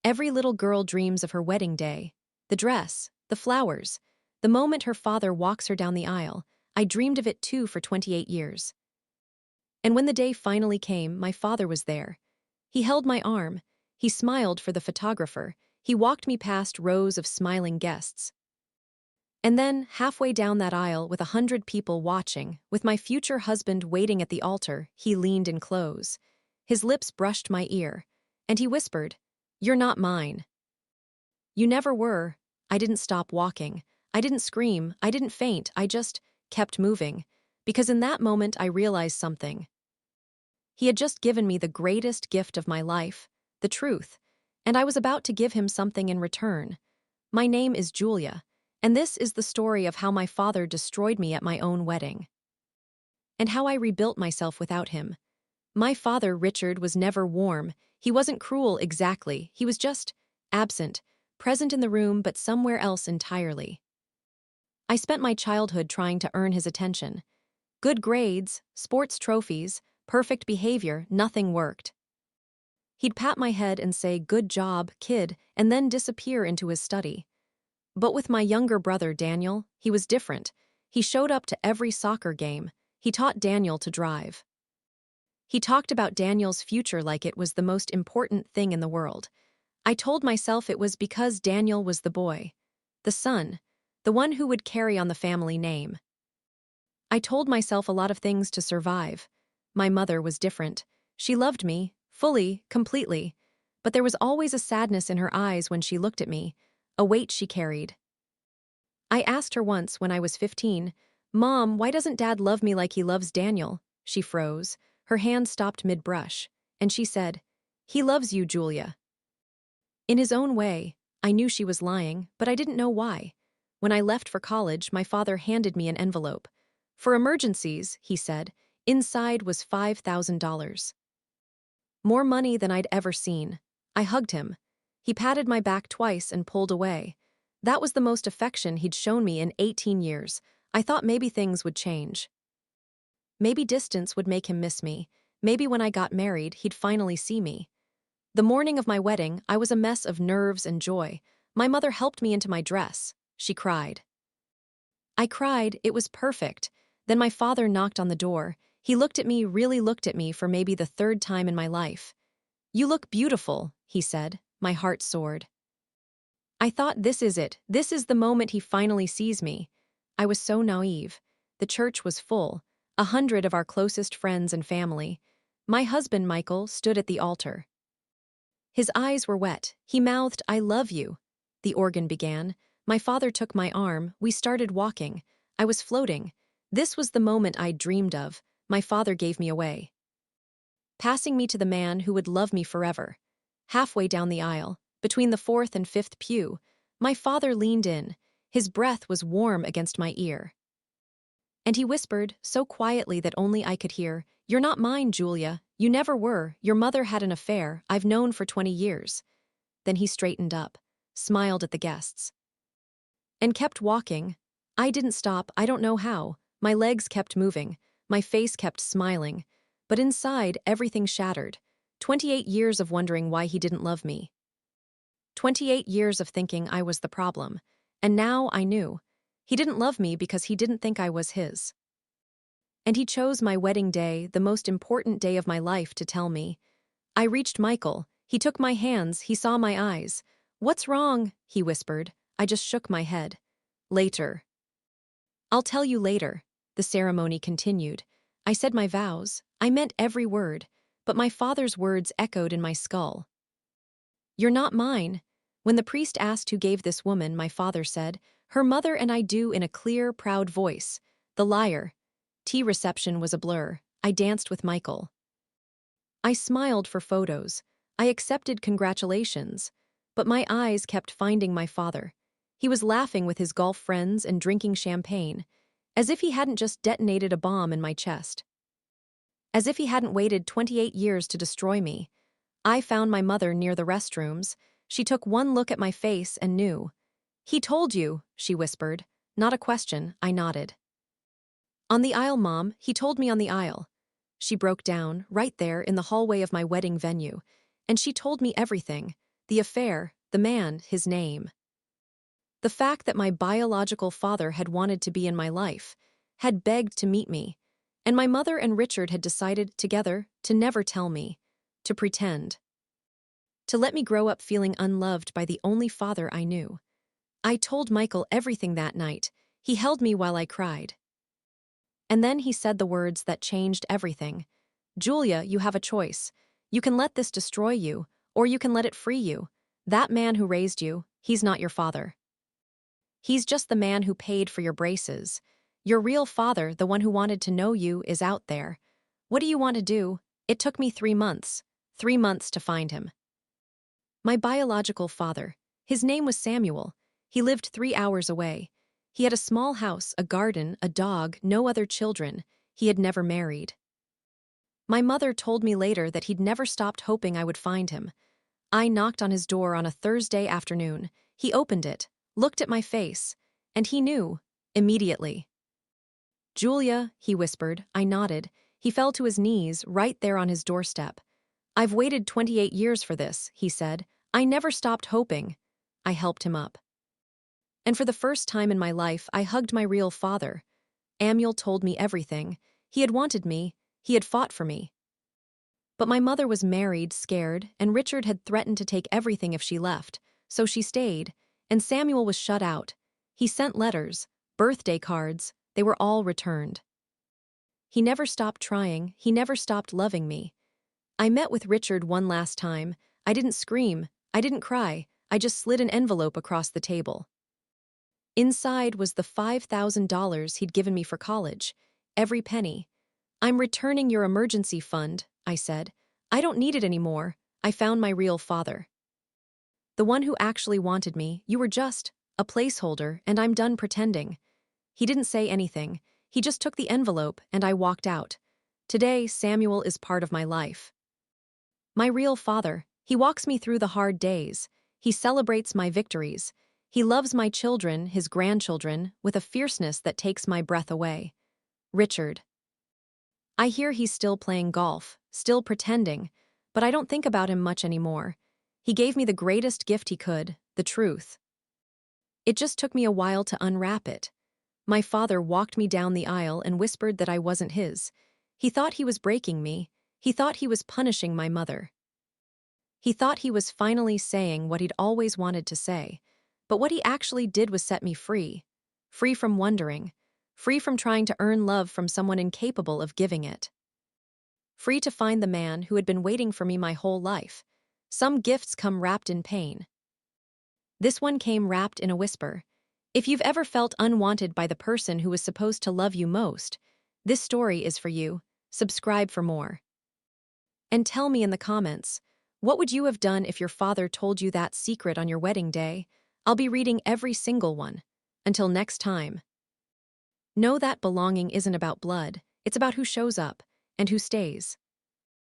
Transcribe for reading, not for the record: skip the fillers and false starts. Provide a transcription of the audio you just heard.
Every little girl dreams of her wedding day. The dress, the flowers, the moment her father walks her down the aisle. I dreamed of it too for 28 years. And when the day finally came, my father was there. He held my arm. He smiled for the photographer. He walked me past rows of smiling guests. And then, halfway down that aisle, with 100 people watching, with my future husband waiting at the altar, he leaned in close. His lips brushed my ear, and he whispered, "You're not mine." You never were. I didn't stop walking. I didn't scream. I didn't faint. I just kept moving. Because in that moment I realized something. He had just given me the greatest gift of my life, the truth, and I was about to give him something in return. My name is Julia, and this is the story of how my father destroyed me at my own wedding. And how I rebuilt myself without him. My father, Richard, was never warm. He wasn't cruel exactly. He was just absent, present in the room but somewhere else entirely. I spent my childhood trying to earn his attention. Good grades, sports trophies, perfect behavior, nothing worked. He'd pat my head and say, "Good job, kid," and then disappear into his study. But with my younger brother, Daniel, he was different. He showed up to every soccer game. He taught Daniel to drive. He talked about Daniel's future like it was the most important thing in the world. I told myself it was because Daniel was the boy, the son, the one who would carry on the family name. I told myself a lot of things to survive. My mother was different. She loved me, fully, completely, but there was always a sadness in her eyes when she looked at me, a weight she carried. I asked her once when I was 15, "Mom, why doesn't Dad love me like he loves Daniel?" She froze. Her hand stopped mid-brush, and she said, "He loves you, Julia." In his own way, I knew she was lying, but I didn't know why. When I left for college, my father handed me an envelope. "For emergencies," he said. Inside was $5,000. More money than I'd ever seen. I hugged him. He patted my back twice and pulled away. That was the most affection he'd shown me in 18 years. I thought maybe things would change. Maybe distance would make him miss me. Maybe when I got married, he'd finally see me. The morning of my wedding, I was a mess of nerves and joy. My mother helped me into my dress. She cried. I cried. It was perfect. Then my father knocked on the door. He looked at me, really looked at me for maybe the third time in my life. "You look beautiful," he said. My heart soared. I thought, this is it. This is the moment he finally sees me. I was so naive. The church was full. 100 of our closest friends and family. My husband, Michael, stood at the altar. His eyes were wet. He mouthed, "I love you." The organ began. My father took my arm. We started walking. I was floating. This was the moment I'd dreamed of. My father gave me away, passing me to the man who would love me forever. Halfway down the aisle, between the fourth and fifth pew, my father leaned in. His breath was warm against my ear. And he whispered, so quietly that only I could hear, "You're not mine, Julia. You never were. Your mother had an affair I've known for 20 years. Then he straightened up, smiled at the guests, and kept walking. I didn't stop. I don't know how. My legs kept moving. My face kept smiling. But inside, everything shattered. 28 years of wondering why he didn't love me. 28 years of thinking I was the problem. And now I knew. He didn't love me because he didn't think I was his. And he chose my wedding day, the most important day of my life, to tell me. I reached Michael. He took my hands. He saw my eyes. "What's wrong?" he whispered. I just shook my head. "Later." "I'll tell you later." The ceremony continued. I said my vows. I meant every word. But my father's words echoed in my skull. "You're not mine." When the priest asked who gave this woman, my father said, "Her mother and I do," in a clear, proud voice. The liar. Tea reception was a blur. I danced with Michael. I smiled for photos. I accepted congratulations. But my eyes kept finding my father. He was laughing with his golf friends and drinking champagne, as if he hadn't just detonated a bomb in my chest. As if he hadn't waited 28 years to destroy me. I found my mother near the restrooms. She took one look at my face and knew. "He told you," she whispered. Not a question, I nodded. "On the aisle, Mom. He told me on the aisle." She broke down, right there in the hallway of my wedding venue. And she told me everything. the affair, the man, his name. The fact that my biological father had wanted to be in my life, had begged to meet me, and my mother and Richard had decided together to never tell me, to pretend. To let me grow up feeling unloved by the only father I knew. I told Michael everything that night. He held me while I cried. And then he said the words that changed everything. Julia, you have a choice. You can let this destroy you, or you can let it free you. That man who raised you, he's not your father. He's just the man who paid for your braces. Your real father, the one who wanted to know you, is out there. What do you want to do? It took me 3 months. 3 months to find him. My biological father. His name was Samuel. He lived 3 hours away. He had a small house, a garden, a dog, no other children. He had never married. My mother told me later that he'd never stopped hoping I would find him. I knocked on his door on a Thursday afternoon. He opened it, looked at my face, and he knew, immediately. Julia, he whispered. I nodded. He fell to his knees, right there on his doorstep. I've waited 28 years for this, he said. I never stopped hoping. I helped him up. And for the first time in my life, I hugged my real father. Amul told me everything. He had wanted me. He had fought for me. But my mother was married, scared, and Richard had threatened to take everything if she left, so she stayed, and Samuel was shut out. He sent letters, birthday cards, they were all returned. He never stopped trying, he never stopped loving me. I met with Richard one last time. I didn't scream, I didn't cry, I just slid an envelope across the table. Inside was the $5,000 he'd given me for college, every penny. I'm returning your emergency fund, I said. I don't need it anymore. I found my real father. The one who actually wanted me. You were just a placeholder, and I'm done pretending. He didn't say anything. He just took the envelope, and I walked out. Today, Samuel is part of my life. My real father. He walks me through the hard days. He celebrates my victories. He loves my children, his grandchildren, with a fierceness that takes my breath away. Richard. I hear he's still playing golf, still pretending, but I don't think about him much anymore. He gave me the greatest gift he could, the truth. It just took me a while to unwrap it. My father walked me down the aisle and whispered that I wasn't his. He thought he was breaking me. He thought he was punishing my mother. He thought he was finally saying what he'd always wanted to say. But what he actually did was set me free. Free from wondering. Free from trying to earn love from someone incapable of giving it. Free to find the man who had been waiting for me my whole life. Some gifts come wrapped in pain. This one came wrapped in a whisper. If you've ever felt unwanted by the person who was supposed to love you most, this story is for you. Subscribe for more. And tell me in the comments, what would you have done if your father told you that secret on your wedding day? I'll be reading every single one. Until next time. Know that belonging isn't about blood, it's about who shows up and who stays.